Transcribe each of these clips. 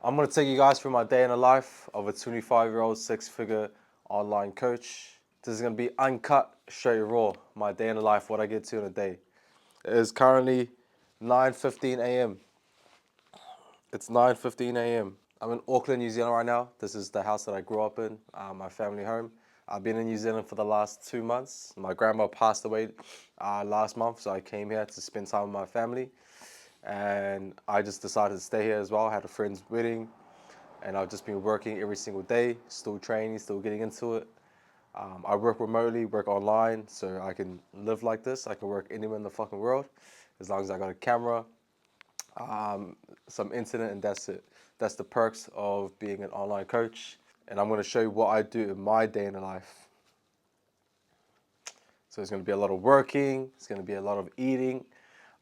I'm going to take you guys through my day in the life of a 25-year-old six-figure online coach. This is going to be uncut, straight raw. My day in the life, what I get to in a day. It is currently 9:15 a.m. It's 9:15 a.m. I'm in Auckland, New Zealand right now. This is the house that I grew up in, my family home. I've been in New Zealand for the last 2 months. My grandma passed away last month, so I came here to spend time with my family. And I just decided to stay here as well. I had a friend's wedding, and I've just been working every single day, still training, still getting into it. I work remotely, work online, so I can live like this. I can work anywhere in the fucking world, as long as I got a camera, some internet, and that's it. That's the perks of being an online coach. And I'm going to show you what I do in my day in the life. So it's going to be a lot of working. It's going to be a lot of eating.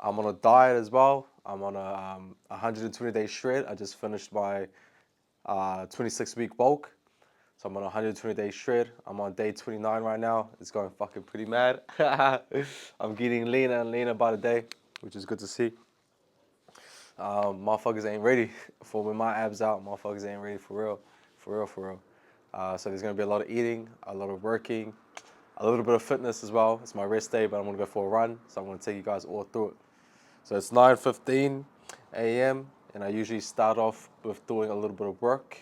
I'm on a diet as well. I'm on a 120-day shred. I just finished my 26-week bulk. So I'm on a 120-day shred. I'm on day 29 right now. It's going fucking pretty mad. I'm getting leaner and leaner by the day, which is good to see. Motherfuckers ain't ready for when my abs out. Motherfuckers ain't ready for real. For real, for real. So there's going to be a lot of eating, a lot of working, a little bit of fitness as well. It's my rest day, but I'm going to go for a run. So I'm going to take you guys all through it. So it's 9:15 a.m. and I usually start off with doing a little bit of work.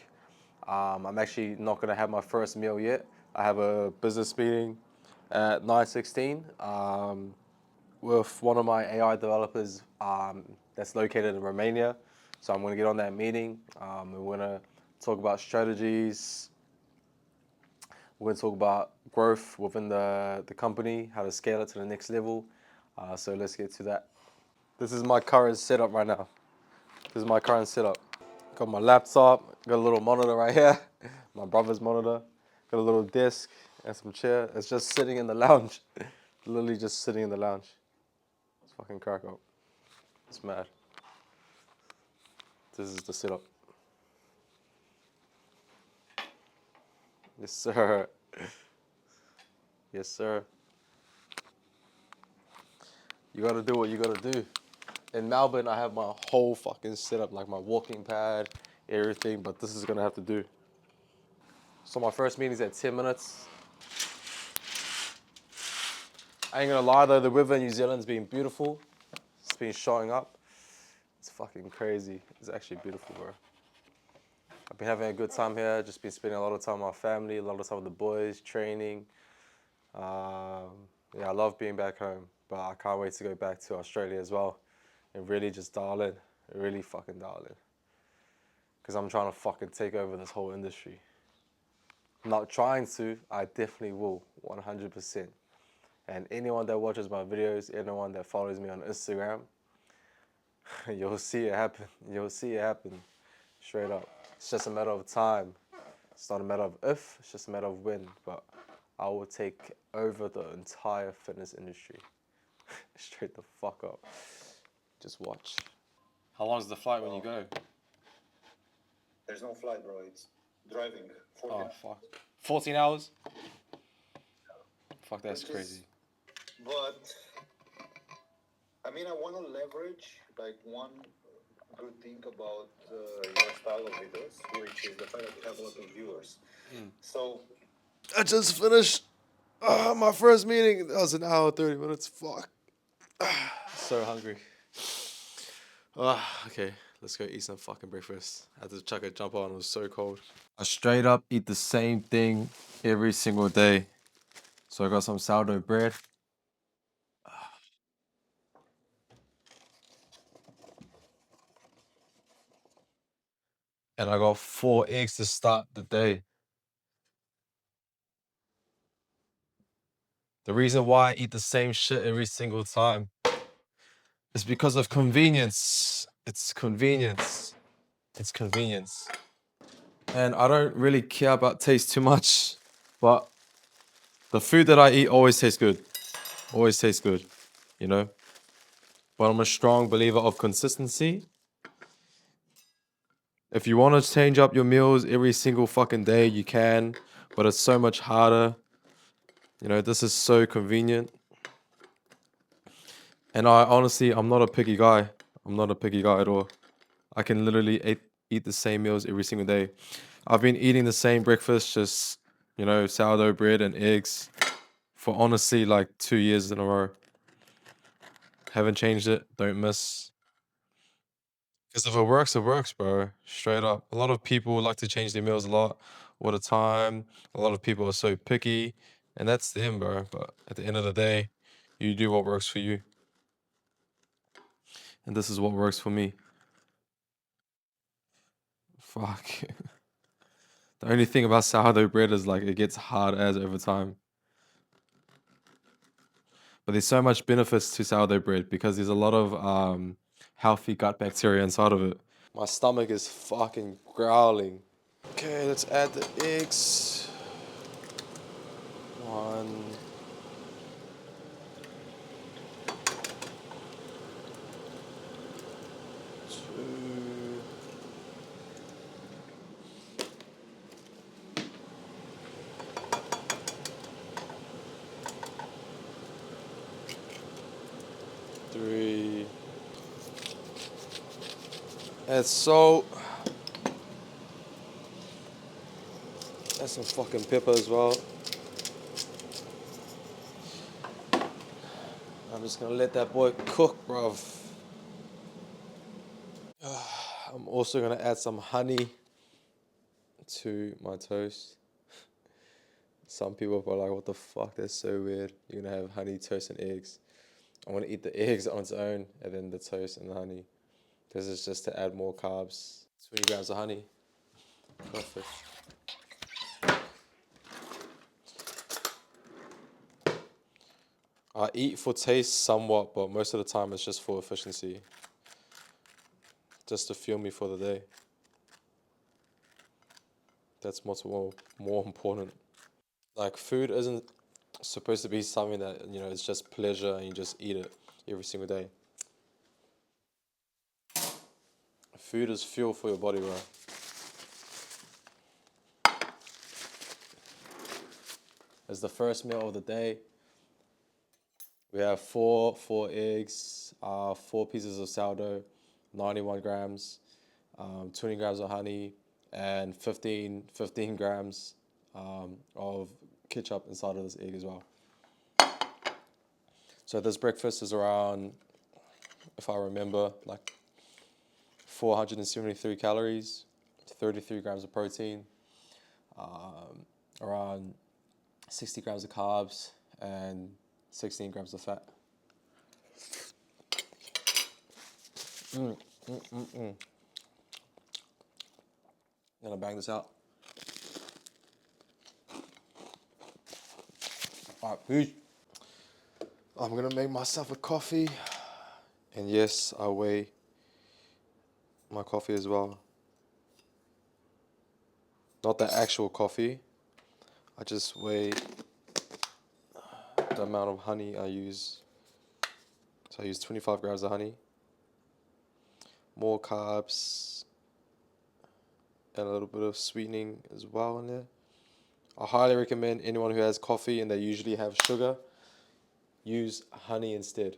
I'm actually not going to have my first meal yet. I have a business meeting at 9:16 with one of my AI developers that's located in Romania. So I'm going to get on that meeting. We're going to talk about strategies. We're going to talk about growth within the company, how to scale it to the next level. So let's get to that. This is my current setup right now. This is my current setup. Got my laptop, got a little monitor right here, my brother's monitor, got a little desk and some chair. It's just sitting in the lounge. Literally just sitting in the lounge. It's fucking crack up. It's mad. This is the setup. Yes, sir. Yes, sir. You gotta do what you gotta do. In Melbourne, I have my whole fucking setup, like my walking pad, everything, but this is gonna have to do. So my first meeting's at 10 minutes. I ain't gonna lie though, the weather in New Zealand's been beautiful. It's been showing up. It's fucking crazy. It's actually beautiful, bro. I've been having a good time here. Just been spending a lot of time with my family, a lot of time with the boys, training. Yeah, I love being back home, but I can't wait to go back to Australia as well and really just dial in. Really fucking dial in. Because I'm trying to fucking take over this whole industry. I'm not trying to, I definitely will, 100%. And anyone that watches my videos, anyone that follows me on Instagram, you'll see it happen. You'll see it happen. Straight up. It's just a matter of time. It's not a matter of if, it's just a matter of when. But I will take over the entire fitness industry. Straight the fuck up. Just watch. How long is the flight when you go? There's no flight, bro. It's driving. 14 Oh, fuck. 14 hours? Fuck, that's crazy. But, I mean, I want to leverage, like, one good thing about your style of videos, which is the fact that you have a lot of viewers. So, I just finished my first meeting. That was an hour, 30 minutes. Fuck. So hungry. Okay, let's go eat some fucking breakfast. I had to chuck a jump on. It was so cold. I straight up eat the same thing every single day. So I got some sourdough bread. And I got 4 eggs to start the day. The reason why I eat the same shit every single time is because of convenience. It's convenience. It's convenience. And I don't really care about taste too much, but the food that I eat always tastes good. Always tastes good, you know? But I'm a strong believer of consistency. If you want to change up your meals every single fucking day, you can, but it's so much harder. You know, this is so convenient. And I honestly, I'm not a picky guy. I'm not a picky guy at all. I can literally eat the same meals every single day. I've been eating the same breakfast, just, sourdough bread and eggs for honestly like 2 years in a row. Haven't changed it, don't miss. Because if it works, bro. Straight up. A lot of people like to change their meals a lot all the time. A lot of people are so picky, and that's them, bro. But at the end of the day, you do what works for you. And this is what works for me. Fuck. The only thing about sourdough bread is like it gets hard as over time. But there's so much benefits to sourdough bread because there's a lot of healthy gut bacteria inside of it. My stomach is fucking growling. Okay, let's add the eggs. One. Two. Three. Add salt. Add some fucking pepper as well. I'm just gonna let that boy cook, bruv. I'm also gonna add some honey to my toast. Some people are like, what the fuck, that's so weird. You're gonna have honey, toast, and eggs. I wanna eat the eggs on its own and then the toast and the honey. This is just to add more carbs. 20 grams of honey. Perfect. I eat for taste somewhat, but most of the time it's just for efficiency. Just to fuel me for the day. That's more important. Like food isn't supposed to be something that, it's just pleasure and you just eat it every single day. Food is fuel for your body, bro. It's the first meal of the day. We have four eggs, 4 pieces of sourdough, 91 grams, 20 grams of honey, and 15 grams of ketchup inside of this egg as well. So this breakfast is around, if I remember, like 473 calories, 33 grams of protein, around 60 grams of carbs, and 16 grams of fat. Gonna bang this out. Alright, peace. I'm gonna make myself a coffee. And yes, I weigh my coffee as well. Not the actual coffee. I just weigh the amount of honey I use. So I use 25 grams of honey. More carbs. And a little bit of sweetening as well in there. I highly recommend anyone who has coffee and they usually have sugar, use honey instead.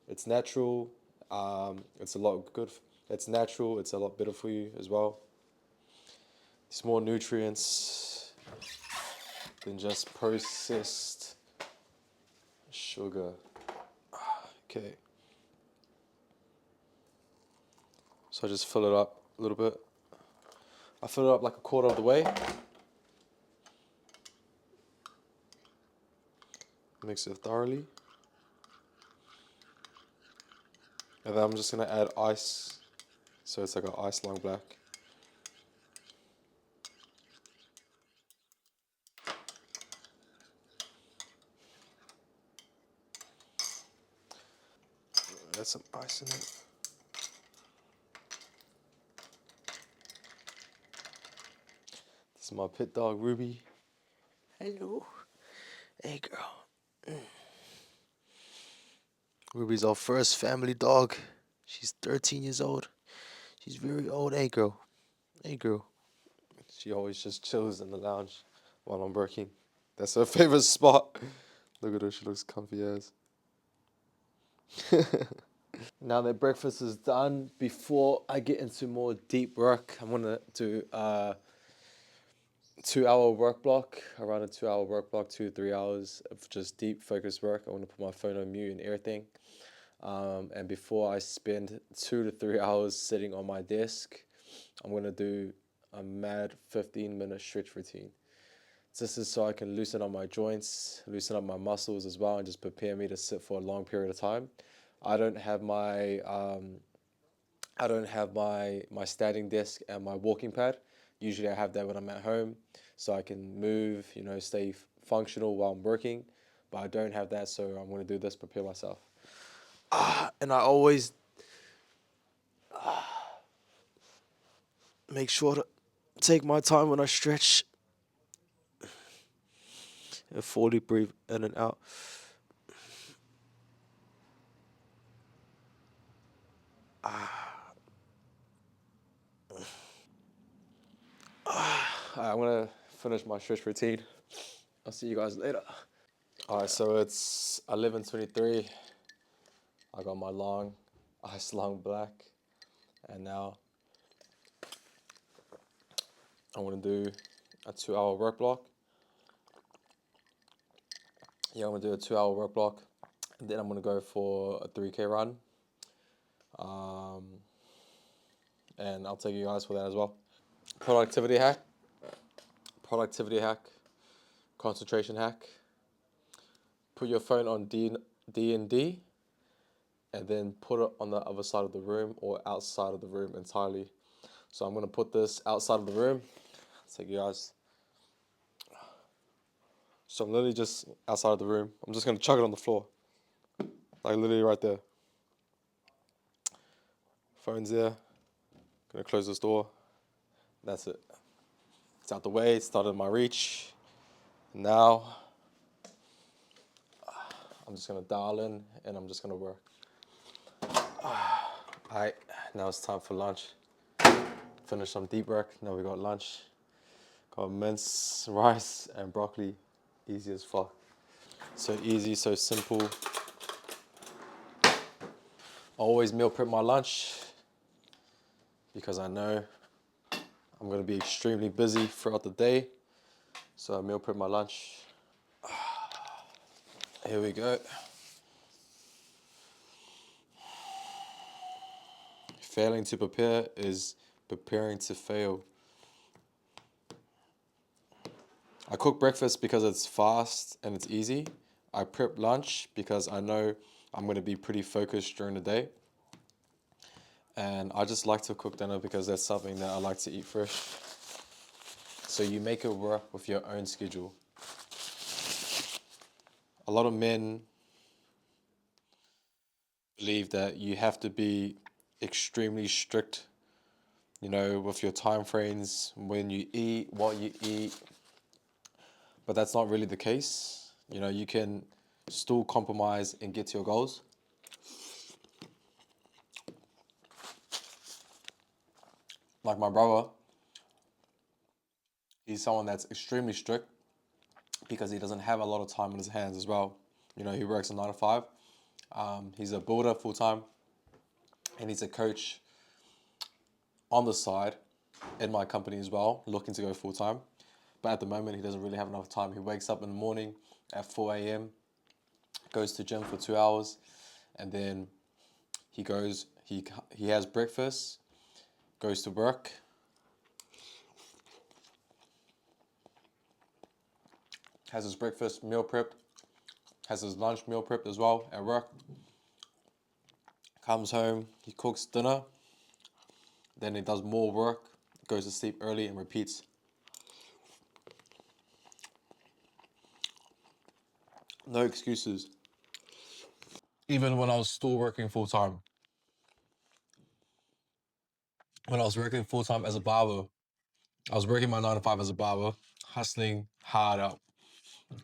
It's natural. It's a lot good. It's natural. It's a lot better for you as well. It's more nutrients than just processed sugar. Okay. So I just fill it up a little bit. I fill it up like a quarter of the way. Mix it thoroughly. And then I'm just gonna add ice. So it's like an ice long black. Add some ice in it. This is my pit dog, Ruby. Hello. Hey, girl. Ruby's our first family dog. She's 13 years old. She's very old. Hey, girl. Hey, girl. She always just chills in the lounge while I'm working. That's her favorite spot. Look at her. She looks comfy as. Now that breakfast is done, before I get into more deep work, I'm gonna do 2 hour work block, around a 2 hour work block, 2 to 3 hours of just deep focused work. I want to put my phone on mute and everything. And before I spend 2 to 3 hours sitting on my desk, I'm gonna do a mad 15-minute stretch routine. This is so I can loosen up my joints, loosen up my muscles as well, and just prepare me to sit for a long period of time. I don't have my my standing desk and my walking pad. Usually I have that when I'm at home, so I can move, stay functional while I'm working. But I don't have that, so I'm gonna do this, prepare myself. And I always make sure to take my time when I stretch and fully breathe in and out. I'm gonna finish my stretch routine. I'll see you guys later. All right, so it's 11:23. I got my long, ice long black, and now I want to do a 2 hour work block. Yeah, I'm gonna do a 2 hour work block, and then I'm gonna go for a 3K run. Um, and I'll take you guys for that as well. Productivity hack, productivity hack, concentration hack. Put your phone on D and then put it on the other side of the room or outside of the room entirely. So I'm gonna put this outside of the room. I'll take you guys. So I'm literally just outside of the room. I'm just gonna chuck it on the floor, like literally right there. Phone's there. Gonna close this door. That's it. It's out the way. It's started my reach. Now I'm just gonna dial in and I'm just gonna work. Alright, now it's time for lunch. Finish some deep work. Now we got lunch. Got mince, rice, and broccoli. Easy as fuck. So easy, so simple. Always meal prep my lunch because I know I'm gonna be extremely busy throughout the day. So I meal prep my lunch. Here we go. Failing to prepare is preparing to fail. I cook breakfast because it's fast and it's easy. I prep lunch because I know I'm going to be pretty focused during the day. And I just like to cook dinner because that's something that I like to eat fresh. So you make it work with your own schedule. A lot of men believe that you have to be extremely strict, with your time frames, when you eat, what you eat. But that's not really the case. You can still compromise and get to your goals. Like my brother, he's someone that's extremely strict because he doesn't have a lot of time on his hands as well. He works a 9 to 5. He's a builder full time, and he's a coach on the side in my company as well, looking to go full time. But at the moment, he doesn't really have enough time. He wakes up in the morning at 4 a.m., goes to gym for 2 hours, and then he has breakfast, goes to work, has his breakfast meal prepped, has his lunch meal prepped as well at work, comes home, he cooks dinner, then he does more work, goes to sleep early and repeats. No excuses. Even when I was still working full time, when I was working full time as a barber, I was working my 9 to 5 as a barber, hustling hard out.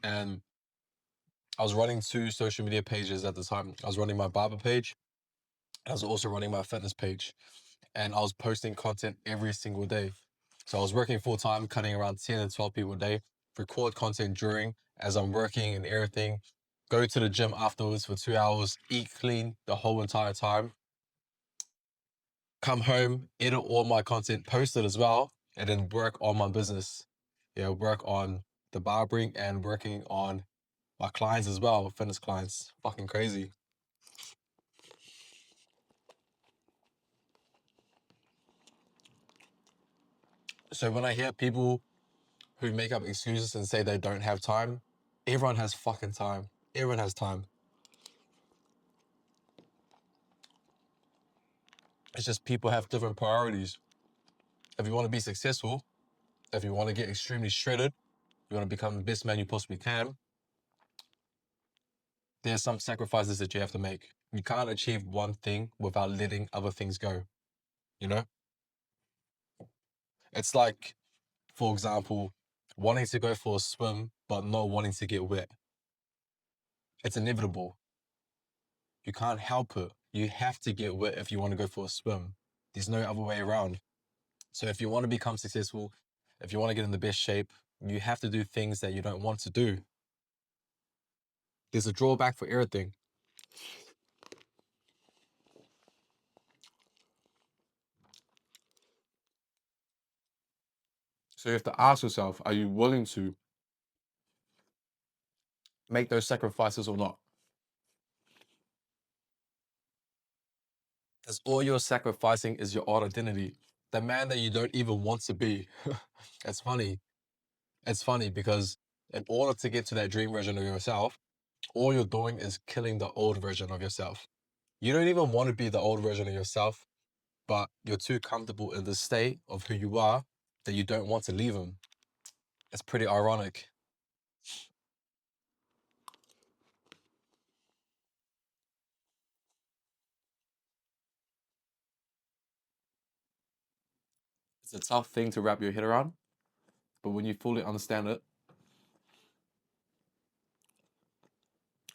And I was running 2 social media pages at the time. I was running my barber page. I was also running my fitness page. And I was posting content every single day. So I was working full time, cutting around 10 to 12 people a day, record content during as I'm working and everything, go to the gym afterwards for 2 hours, eat clean the whole entire time, come home, edit all my content, post it as well, and then work on my business. Yeah, work on the barbering and working on my clients as well, fitness clients. Fucking crazy. So when I hear people who make up excuses and say they don't have time, everyone has fucking time. Everyone has time. It's just people have different priorities. If you want to be successful, if you want to get extremely shredded, you want to become the best man you possibly can, there's some sacrifices that you have to make. You can't achieve one thing without letting other things go, you know? It's like, for example, wanting to go for a swim, but not wanting to get wet. It's inevitable. You can't help it. You have to get wet if you want to go for a swim. There's no other way around. So if you want to become successful, if you want to get in the best shape, you have to do things that you don't want to do. There's a drawback for everything. So you have to ask yourself, are you willing to make those sacrifices or not? Because all you're sacrificing is your own identity, the man that you don't even want to be. It's funny. It's funny because in order to get to that dream version of yourself, all you're doing is killing the old version of yourself. You don't even want to be the old version of yourself, but you're too comfortable in the state of who you are that you don't want to leave him. It's pretty ironic. It's a tough thing to wrap your head around, but when you fully understand it,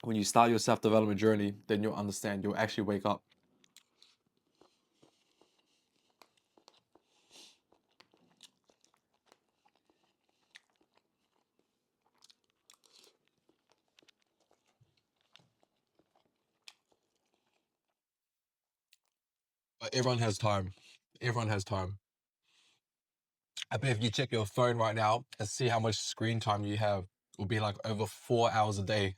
when you start your self-development journey, then you'll understand. You'll actually wake up. But everyone has time. Everyone has time. I bet if you check your phone right now and see how much screen time you have, it will be like over 4 hours a day.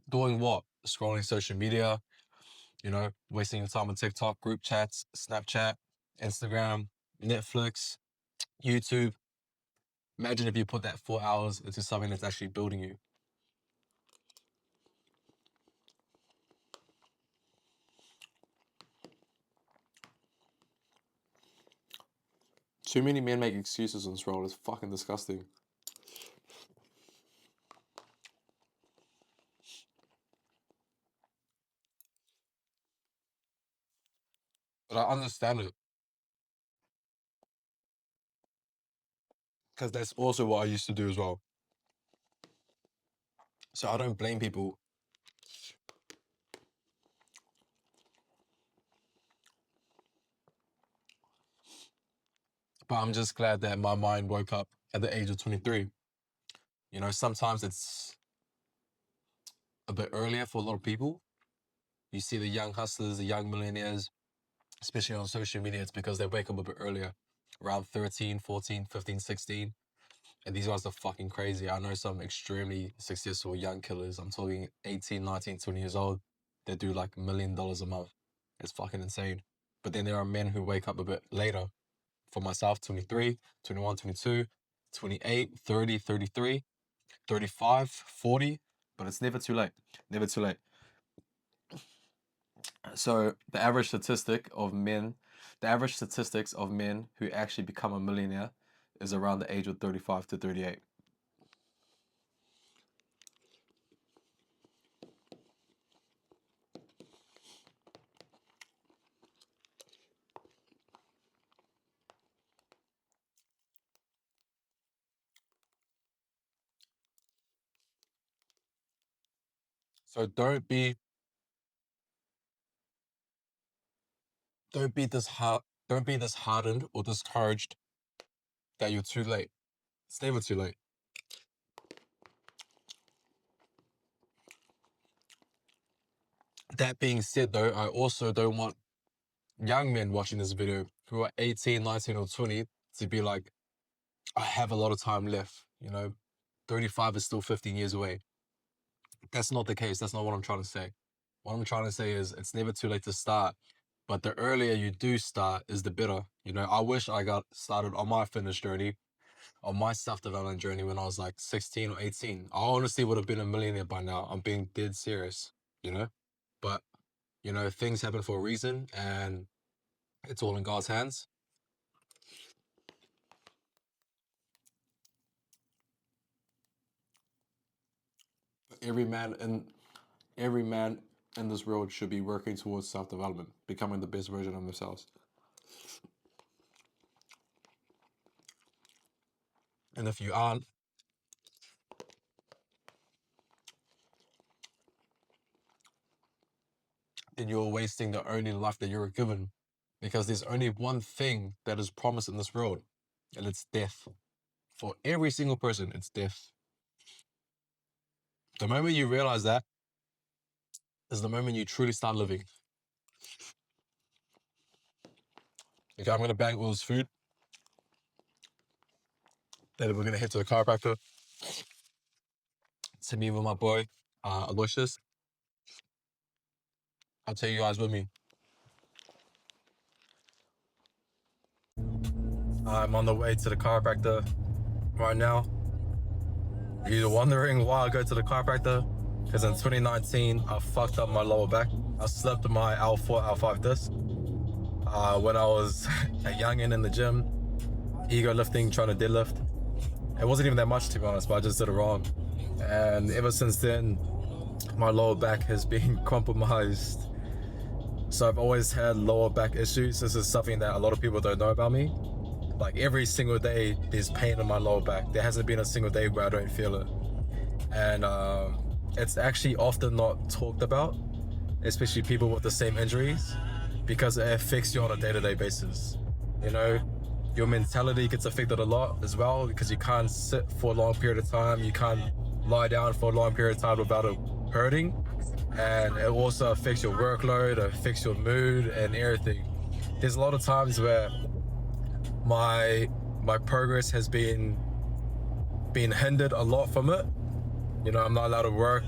Doing what? Scrolling social media, wasting your time on TikTok, group chats, Snapchat, Instagram, Netflix, YouTube. Imagine if you put that 4 hours into something that's actually building you. Too many men make excuses on this role. It's fucking disgusting. But I understand it because that's also what I used to do as well. So I don't blame people. But I'm just glad that my mind woke up at the age of 23. Sometimes it's a bit earlier for a lot of people. You see the young hustlers, the young millionaires, especially on social media, it's because they wake up a bit earlier, around 13, 14, 15, 16. And these guys are fucking crazy. I know some extremely successful young killers. I'm talking 18, 19, 20 years old. They do like $1 million a month. It's fucking insane. But then there are men who wake up a bit later. For myself, 23, 21, 22, 28, 30, 33, 35, 40. But it's never too late. Never too late. So the average statistics of men who actually become a millionaire is around the age of 35 to 38. So don't be don't be disheartened or discouraged that you're too late. It's never too late. That being said, though, I also don't want young men watching this video who are 18, 19, or 20 to be like, I have a lot of time left, 35 is still 15 years away. That's not the case. That's not what I'm trying to say. What I'm trying to say is it's never too late to start, but the earlier you do start is the better. I wish I got started on my fitness journey, on my self-development journey when I was like 16 or 18. I honestly would have been a millionaire by now. I'm being dead serious, But, things happen for a reason and it's all in God's hands. Every man in this world should be working towards self-development, becoming the best version of themselves. And if you aren't, then you're wasting the only life that you're given, because there's only one thing that is promised in this world, and it's death. For every single person, it's death. The moment you realize that is the moment you truly start living. Okay, I'm going to bang all this food. Then we're going to head to the chiropractor to meet with my boy, Aloysius. I'll take you guys with me. I'm on the way to the chiropractor right now. If you're wondering why I go to the chiropractor, because in 2019, I fucked up my lower back. I slipped my L4, L5 disc. When I was a youngin' in the gym, ego lifting, trying to deadlift. It wasn't even that much, to be honest, but I just did it wrong. And ever since then, my lower back has been compromised. So I've always had lower back issues. This is something that a lot of people don't know about me. Like every single day, there's pain in my lower back. There hasn't been a single day where I don't feel it. And it's actually often not talked about, especially people with the same injuries, because it affects you on a day-to-day basis. Your mentality gets affected a lot as well, because you can't sit for a long period of time. You can't lie down for a long period of time without it hurting. And it also affects your workload, it affects your mood and everything. There's a lot of times where my progress has been hindered a lot from it. I'm not allowed to work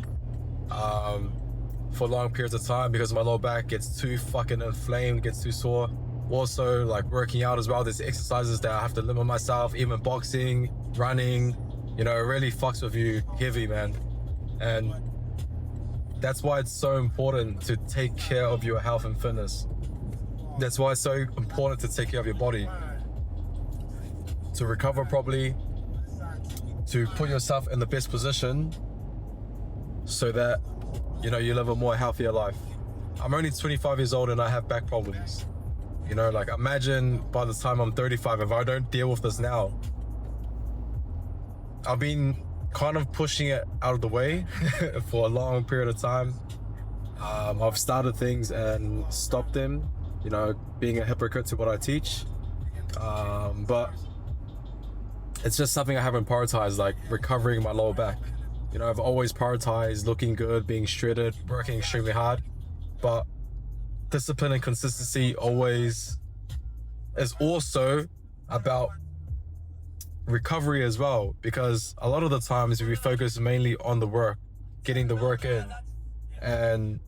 for long periods of time because my lower back gets too fucking inflamed, gets too sore. Also, like working out as well, there's exercises that I have to limit myself, even boxing, running, it really fucks with you heavy, man. And that's why it's so important to take care of your health and fitness. That's why it's so important to take care of your body, to recover properly, to put yourself in the best position so that, you live a more healthier life. I'm only 25 years old and I have back problems. Imagine by the time I'm 35, if I don't deal with this now. I've been kind of pushing it out of the way for a long period of time. I've started things and stopped them, being a hypocrite to what I teach. But it's just something I haven't prioritized, like recovering my lower back. I've always prioritized looking good, being shredded, working extremely hard. But discipline and consistency always is also about recovery as well, because a lot of the times we focus mainly on the work, getting the work in, and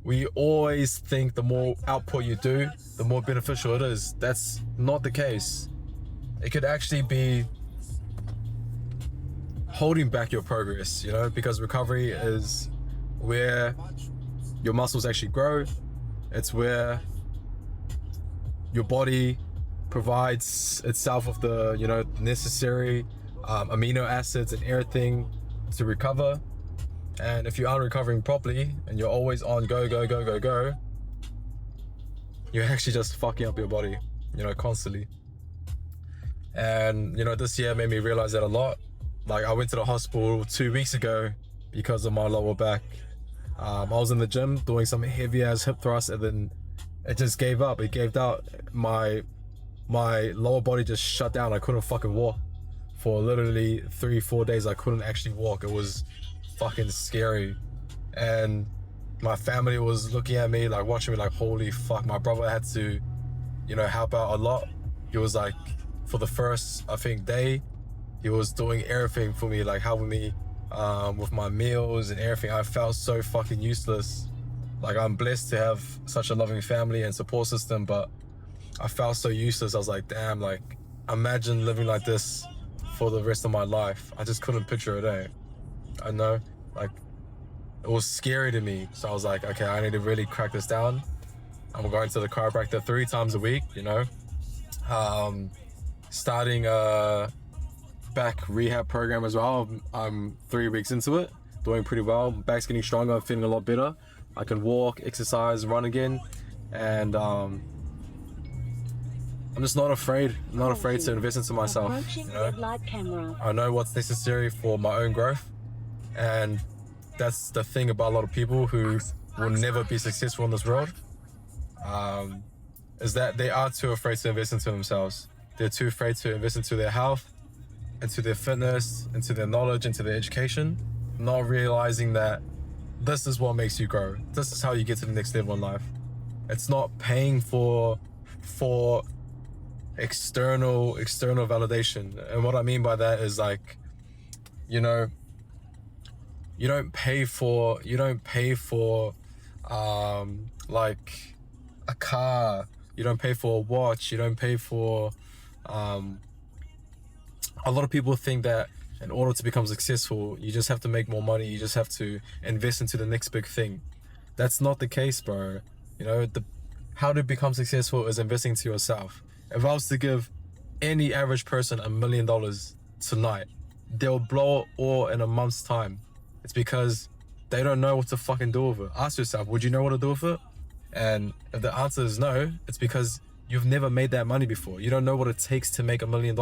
we always think the more output you do, the more beneficial it is. That's not the case. It could actually be holding back your progress, because recovery is where your muscles actually grow. It's where your body provides itself with the necessary amino acids and everything to recover. And if you aren't recovering properly and you're always on go, you're actually just fucking up your body, constantly. And this year made me realize that a lot. Like, I went to the hospital 2 weeks ago because of my lower back. I was in the gym doing some heavy ass hip thrust, and then it just gave up. It gave out. My lower body just shut down. I couldn't fucking walk for literally 3-4 days. I couldn't actually walk. It was fucking scary. And My family was looking at me, like watching me like, holy fuck. My brother had to, you know, help out a lot. He was like, for the first, I think, day, he was doing everything for me, like helping me with my meals and everything. I felt so fucking useless. Like, I'm blessed to have such a loving family and support system, but I felt so useless. I was like, damn, like, imagine living like this for the rest of my life. I just couldn't picture it, eh? I know, like, it was scary to me. So I was like, okay, I need to really crack this down. I'm going to the chiropractor 3 times a week, you know. Starting a back rehab program as well. I'm 3 weeks into it, doing pretty well. Back's getting stronger, I'm feeling a lot better. I can walk, exercise, run again. And I'm just not afraid. I'm not afraid to invest into myself, you know. I know what's necessary for my own growth. And that's the thing about a lot of people who will never be successful in this world, is that they are too afraid to invest into themselves. They're too afraid to invest into their health, into their fitness, into their knowledge, into their education, not realizing that this is what makes you grow. This is how you get to the next level in life. It's not paying for external validation. And what I mean by that is, like, you know, you don't pay for like a car, you don't pay for a watch, you don't pay for a lot of people think that in order to become successful, you just have to make more money, you just have to invest into the next big thing. That's not the case, bro. You know, how to become successful is investing to yourself. If I was to give any average person $1 million tonight, they'll blow it all in a month's time. It's because they don't know what to fucking do with it. Ask yourself, would you know what to do with it? And if the answer is no, it's because you've never made that money before. You don't know what it takes to make $1 million.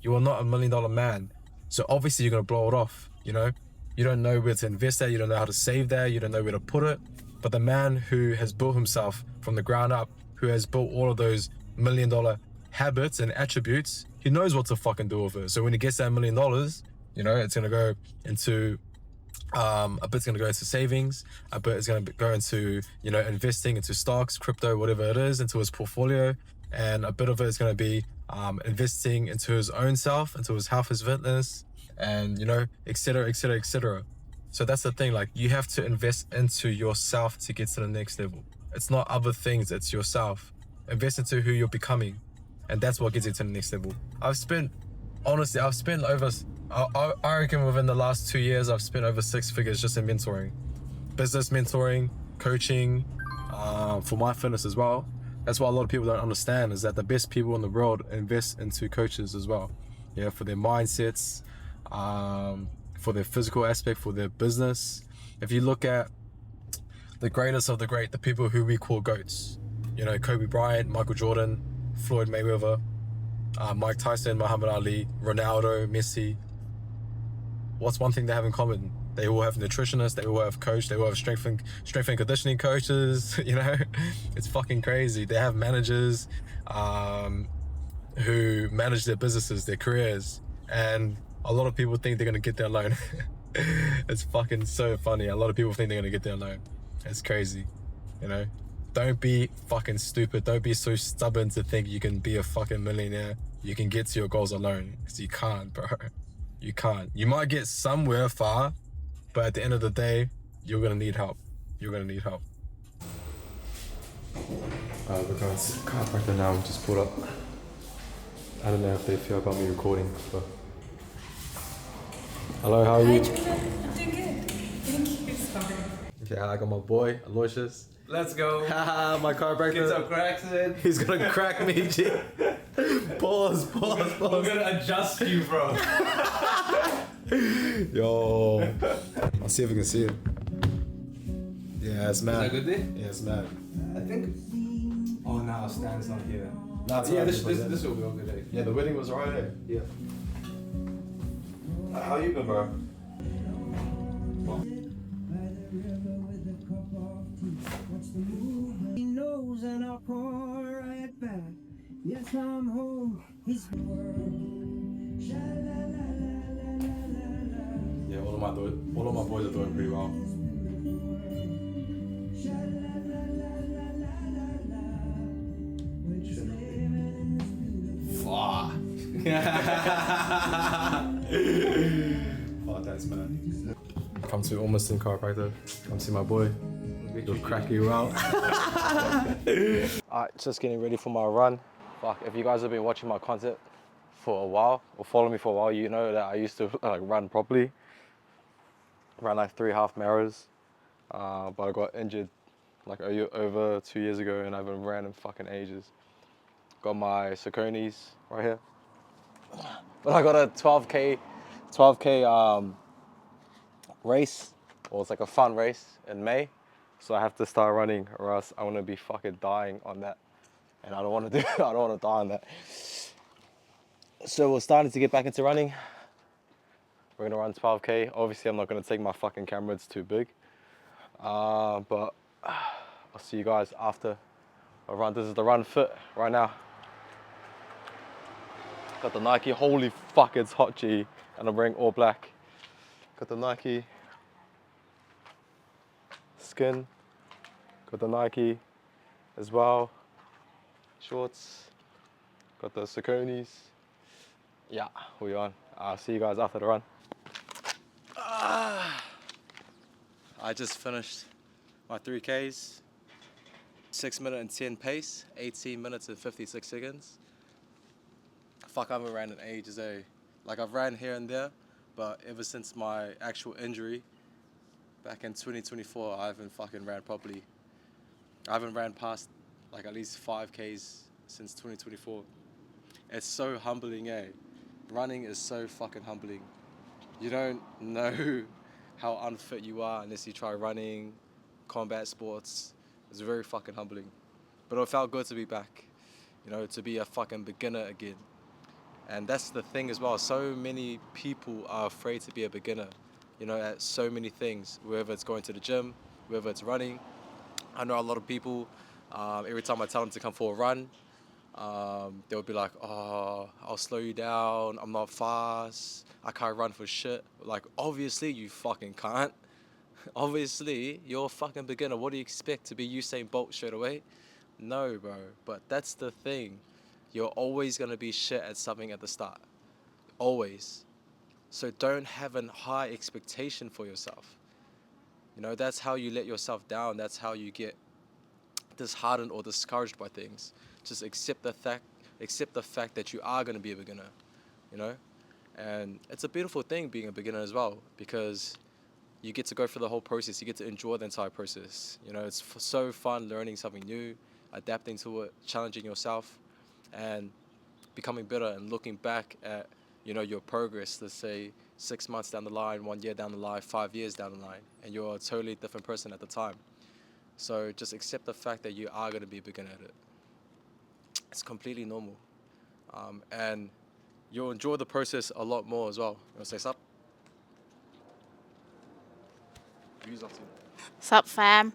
You are not $1 million man. So obviously you're gonna blow it off, you know? You don't know where to invest that, you don't know how to save that, you don't know where to put it. But the man who has built himself from the ground up, who has built all of those $1 million habits and attributes, he knows what to fucking do with it. So when he gets that $1 million, you know, it's gonna go into a bit's gonna go into savings, a bit is gonna go into, you know, investing into stocks, crypto, whatever it is, into his portfolio, and a bit of it is gonna be investing into his own self, into his health, his fitness, and, you know, etc, etc, etc. So that's the thing, like, you have to invest into yourself to get to the next level. It's not other things, it's yourself. Invest into who you're becoming, and that's what gets you to the next level. Honestly, I've spent over, I reckon within the last 2 years, I've spent over 6 figures just in mentoring. Business mentoring, coaching, for my fitness as well. That's what a lot of people don't understand, is that the best people in the world invest into coaches as well. Yeah, for their mindsets, for their physical aspect, for their business. If you look at the greatest of the great, the people who we call GOATs, you know, Kobe Bryant, Michael Jordan, Floyd Mayweather, Mike Tyson, Muhammad Ali, Ronaldo, Messi. What's one thing they have in common? They all have nutritionists, they all have coach, they all have strength and conditioning coaches, you know? It's fucking crazy. They have managers who manage their businesses, their careers, and a lot of people think they're gonna get there alone. It's fucking so funny. A lot of people think they're gonna get there alone. It's crazy, you know? Don't be fucking stupid. Don't be so stubborn to think you can be a fucking millionaire. You can get to your goals alone, because you can't, bro. You can't. You might get somewhere far, but at the end of the day, you're gonna need help. You're gonna need help. We're going to the chiropractor now. We just pulled up. I don't know if they feel about me recording, but... Hello, how are you? Hi, Jordan. I'm doing good. Thank you. Sorry. Okay, I got my boy, Aloysius. Let's go. Haha, my chiropractor. Get some cracks in. He's gonna crack me, G. Pause. We're gonna adjust you, bro. Yo. I'll see if we can see him. Yeah, it's mad. Is that good there? Yeah, it's mad. I think. Oh no, our stand's not here. Nah, it's Yeah, alright, this but will be all good. Eh? yeah, the wedding was right there. Yeah. How you been, bro? He knows and I'll call right back. Yes, I'm home. He's Yeah, all of my boys are doing pretty well. Fuck. Fuck, that's mad. Come to Ormiston Chiropractor. Come see my boy. He'll crack you out. Alright, just getting ready for my run. Fuck, if you guys have been watching my content for a while or follow me for a while, you know that I used to like run properly. Ran like 3 half marathons, but I got injured like over 2 years ago and I haven't ran in fucking ages. Got my Sauconys right here. But I got a 12k race, or it's like a fun race in May. So I have to start running or else I'm gonna be fucking dying on that. And I don't wanna I don't wanna die on that. So we're starting to get back into running. We're gonna run 12k. Obviously I'm not gonna take my fucking camera, it's too big. But I'll see you guys after I run. This is the Run Fit right now. Got the Nike, holy fuck, it's hot G. And I'm wearing all black. Got the Nike skin. Got the Nike as well. Shorts. Got the Sauconys. Yeah, we on. I'll see you guys after the run. I just finished my 3Ks. 6 minute and 10 pace, 18 minutes and 56 seconds. Fuck, I haven't ran in ages, eh? Like I've ran here and there, but ever since my actual injury back in 2024, I haven't fucking ran properly. I haven't ran past like at least 5Ks since 2024. It's so humbling, eh? Running is so fucking humbling. You don't know how unfit you are unless you try running, combat sports. It's very fucking humbling. But it felt good to be back, you know, to be a fucking beginner again. And that's the thing as well. So many people are afraid to be a beginner, you know, at so many things, whether it's going to the gym, whether it's running. I know a lot of people, every time I tell them to come for a run, they'll be like, oh, I'll slow you down, I'm not fast, I can't run for shit. Like, obviously you fucking can't. Obviously, you're a fucking beginner. What do you expect, to be Usain Bolt straight away? No, bro. But that's the thing. You're always going to be shit at something at the start. Always. So don't have a high expectation for yourself. You know, that's how you let yourself down. That's how you get disheartened or discouraged by things. Just accept the fact that you are going to be a beginner, you know? And it's a beautiful thing being a beginner as well, because you get to go through the whole process. You get to enjoy the entire process. You know, it's so fun learning something new, adapting to it, challenging yourself, and becoming better and looking back at, you know, your progress. Let's say 6 months down the line, 1 year down the line, 5 years down the line, and you're a totally different person at the time. So just accept the fact that you are going to be a beginner at it. It's completely normal. And you'll enjoy the process a lot more as well. You want to say something? Sup, fam?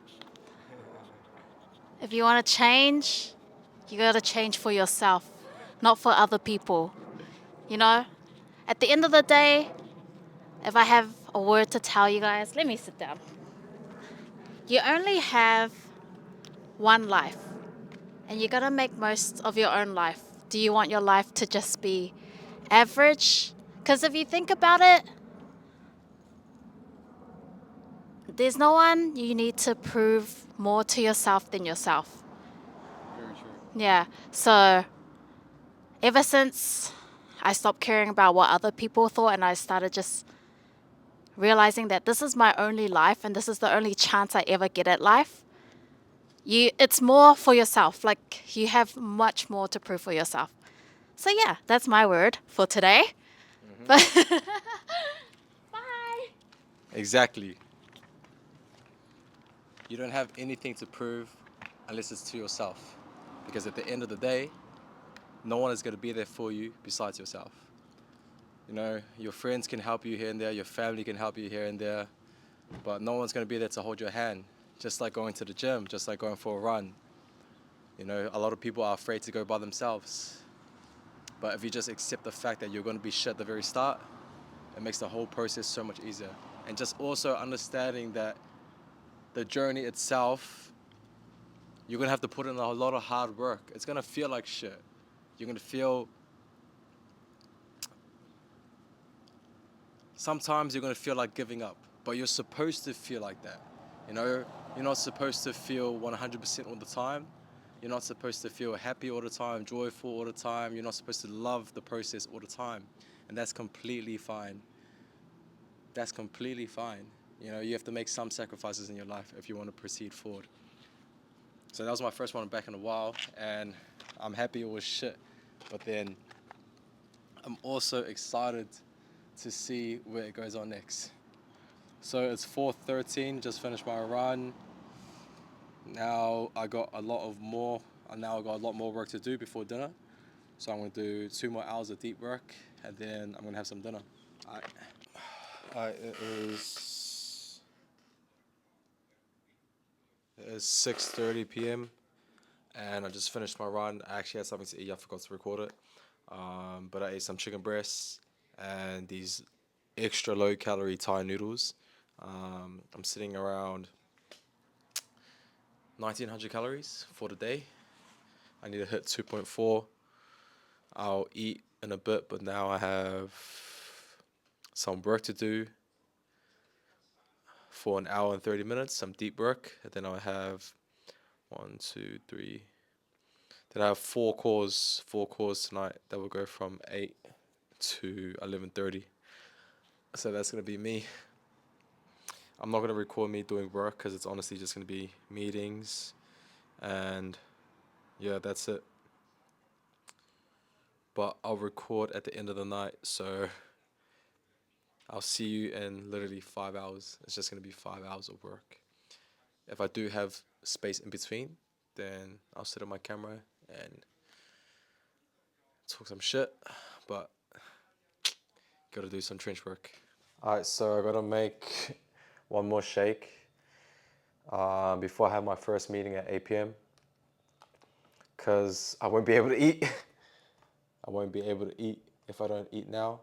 If you want to change, you got to change for yourself, not for other people. You know? At the end of the day, if I have a word to tell you guys, let me sit down. You only have one life, and you got to make most of your own life. Do you want your life to just be average? Because if you think about it, there's no one you need to prove more to yourself than yourself. Very true. Yeah, so ever since I stopped caring about what other people thought and I started just realizing that this is my only life and this is the only chance I ever get at life, it's more for yourself. Like, you have much more to prove for yourself. So yeah, that's my word for today. Bye. Exactly. You don't have anything to prove unless it's to yourself. Because at the end of the day, no one is going to be there for you besides yourself. You know, your friends can help you here and there, your family can help you here and there, but no one's going to be there to hold your hand. Just like going to the gym, just like going for a run. You know, a lot of people are afraid to go by themselves. But if you just accept the fact that you're going to be shit at the very start, it makes the whole process so much easier. And just also understanding that the journey itself, you're gonna have to put in a lot of hard work. It's gonna feel like shit. You're gonna feel, sometimes you're gonna feel like giving up, but you're supposed to feel like that. You know, you're not supposed to feel 100% all the time. You're not supposed to feel happy all the time, joyful all the time. You're not supposed to love the process all the time. And that's completely fine. That's completely fine. You know, you have to make some sacrifices in your life if you want to proceed forward. So that was my first one back in a while, and I'm happy it was shit. But then I'm also excited to see where it goes on next. So it's 4:13, just finished my run. Now I got a lot more work to do before dinner. So I'm gonna do 2 more hours of deep work, and then I'm gonna have some dinner. Alright, it is 6:30 p.m. and I just finished my run. I actually had something to eat. I forgot to record it, but I ate some chicken breasts and these extra low calorie Thai noodles. I'm sitting around 1900 calories for the day. I need to hit 2.4. I'll eat in a bit, but now I have some work to do for 1 hour and 30 minutes, some deep work, and then I'll have 1, 2, 3. Then I have 4 cores tonight that will go from 8 to 11:30. So that's gonna be me. I'm not gonna record me doing work because it's honestly just gonna be meetings, and yeah, that's it. But I'll record at the end of the night, so I'll see you in literally 5 hours. It's just gonna be 5 hours of work. If I do have space in between, then I'll sit on my camera and talk some shit, but gotta do some trench work. Alright, so I gotta make one more shake before I have my first meeting at 8 p.m. because I won't be able to eat. I won't be able to eat if I don't eat now.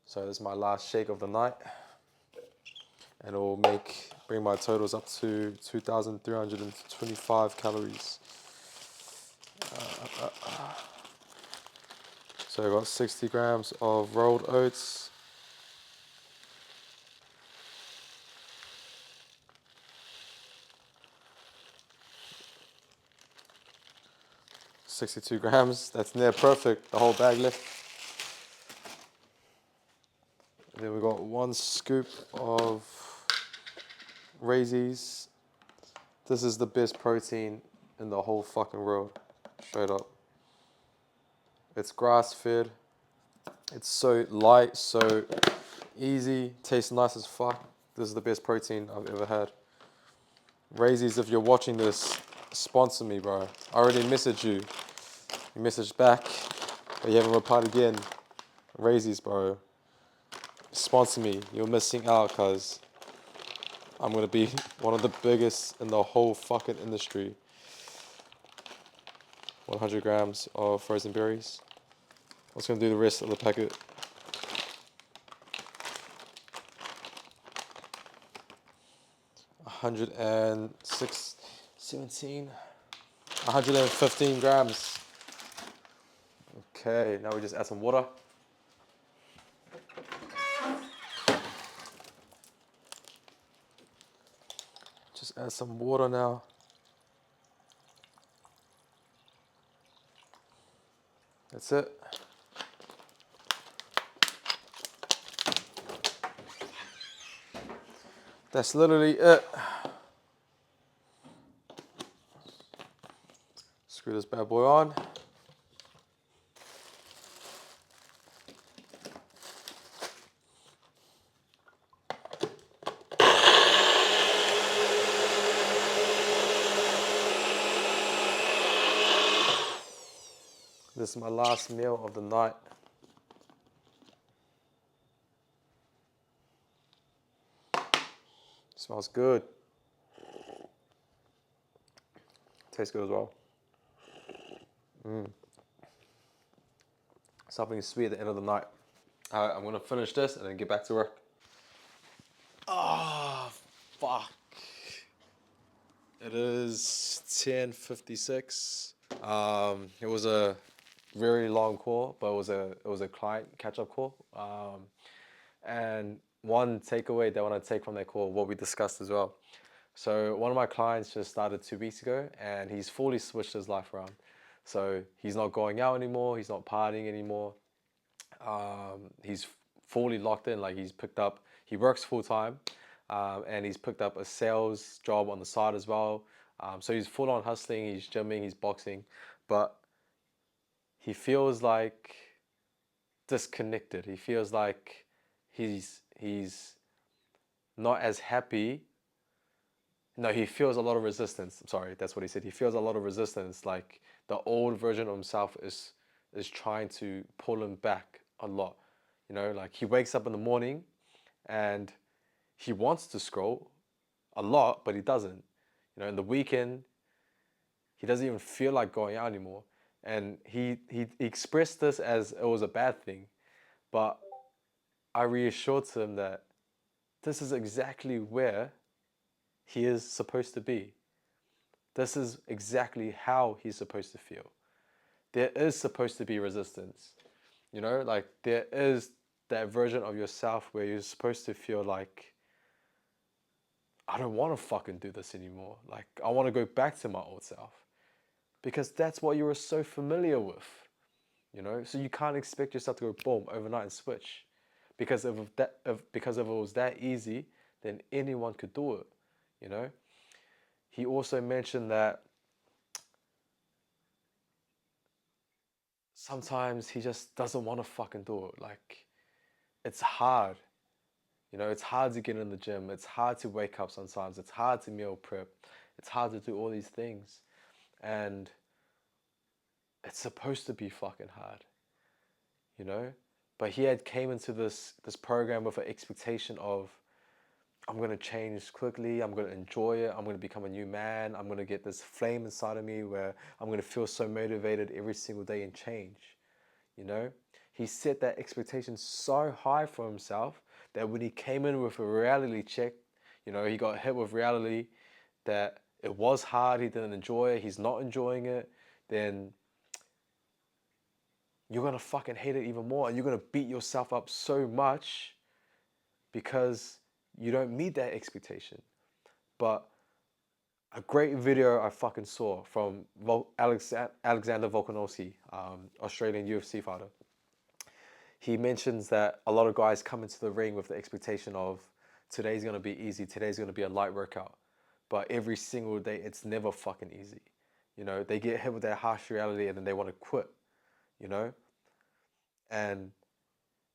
So this is my last shake of the night, and it will bring my totals up to 2,325 calories. So I got 60 grams of rolled oats, 62 grams, that's near perfect, the whole bag left. Then we got 1 scoop of Raisies. This is the best protein in the whole fucking world, straight up. It's grass-fed, it's so light, so easy, tastes nice as fuck. This is the best protein I've ever had. Raisies, if you're watching this, sponsor me, bro. I already messaged you. You messaged back, but you haven't replied again. Raisies, bro. Sponsor me. You're missing out, cuz I'm gonna be one of the biggest in the whole fucking industry. 100 grams of frozen berries. I was gonna do the rest of the packet. $115 grams. Okay, now we just add some water. Just add some water now. That's it. That's literally it. Screw this bad boy on. This is my last meal of the night. Smells good. Tastes good as well. Something sweet at the end of the night. Alright, I'm gonna finish this and then get back to work. Oh, fuck. It is 10:56. It was a very long call, but it was a client catch-up call. And one takeaway that I want to take from that call, what we discussed as well. So one of my clients just started 2 weeks ago, and he's fully switched his life around. So he's not going out anymore. He's not partying anymore. He's fully locked in. Like he works full time, and he's picked up a sales job on the side as well. So he's full on hustling. He's gymming. He's boxing, but he feels like disconnected. He feels like he's not as happy. No, he feels a lot of resistance. I'm sorry, that's what he said. He feels a lot of resistance. Like the old version of himself is trying to pull him back a lot. You know, like he wakes up in the morning and he wants to scroll a lot, but he doesn't. You know, in the weekend, he doesn't even feel like going out anymore. And he expressed this as it was a bad thing. But I reassured him that this is exactly where he is supposed to be. This is exactly how he's supposed to feel. There is supposed to be resistance. You know, like there is that version of yourself where you're supposed to feel like, I don't want to fucking do this anymore. Like, I want to go back to my old self. Because that's what you were so familiar with. You know, so you can't expect yourself to go boom overnight and switch. Because if it was that easy, then anyone could do it. You know? He also mentioned that sometimes he just doesn't want to fucking do it. Like, it's hard. You know, it's hard to get in the gym. It's hard to wake up sometimes. It's hard to meal prep. It's hard to do all these things. And it's supposed to be fucking hard. You know? But he had came into this program with an expectation of, I'm going to change quickly. I'm going to enjoy it. I'm going to become a new man. I'm going to get this flame inside of me where I'm going to feel so motivated every single day and change. You know? He set that expectation so high for himself that when he came in with a reality check, you know, he got hit with reality that it was hard, he didn't enjoy it, he's not enjoying it, then you're going to fucking hate it even more, and you're going to beat yourself up so much because you don't meet that expectation. But a great video I fucking saw from Alexander Volkanovski, Australian UFC fighter. He mentions that a lot of guys come into the ring with the expectation of today's going to be easy, today's going to be a light workout. But every single day, it's never fucking easy. You know, they get hit with that harsh reality and then they want to quit, you know? And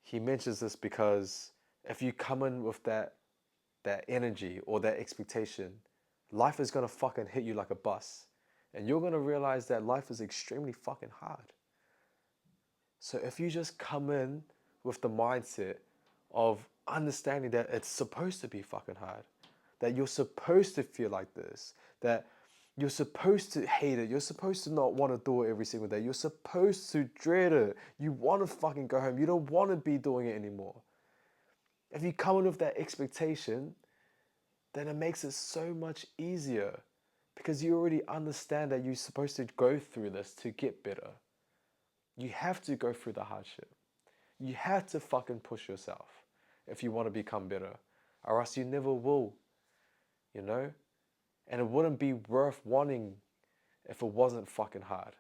he mentions this because if you come in with that energy or that expectation, life is going to fucking hit you like a bus. And you're going to realize that life is extremely fucking hard. So if you just come in with the mindset of understanding that it's supposed to be fucking hard, that you're supposed to feel like this, that you're supposed to hate it, you're supposed to not want to do it every single day, you're supposed to dread it, you want to fucking go home, you don't want to be doing it anymore. If you come in with that expectation, then it makes it so much easier because you already understand that you're supposed to go through this to get better. You have to go through the hardship. You have to fucking push yourself if you want to become better, or else you never will, you know? And it wouldn't be worth wanting if it wasn't fucking hard.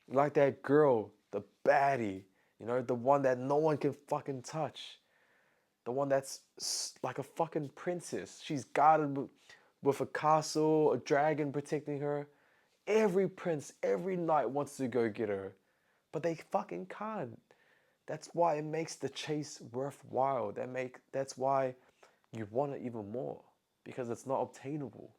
Like that girl, the baddie, you know, the one that no one can fucking touch. The one that's like a fucking princess. She's guarded with a castle, a dragon protecting her. Every prince, every knight wants to go get her. But they fucking can't. That's why it makes the chase worthwhile. That's why you want it even more. Because it's not obtainable.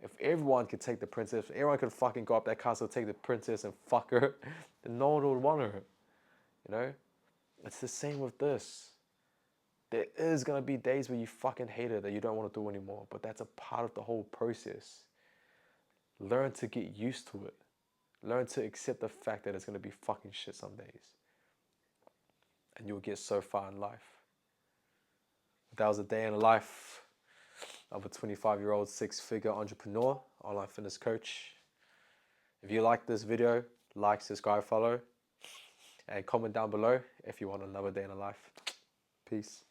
If everyone could take the princess, if everyone could fucking go up that castle, take the princess and fuck her, then no one would want her. You know? It's the same with this. There is gonna be days where you fucking hate it that you don't want to do anymore. But that's a part of the whole process. Learn to get used to it. Learn to accept the fact that it's going to be fucking shit some days. And you'll get so far in life. That was a day in life of a 25-year-old 6-figure entrepreneur, online fitness coach. If you like this video, like, subscribe, follow, and comment down below if you want another day in the life. Peace.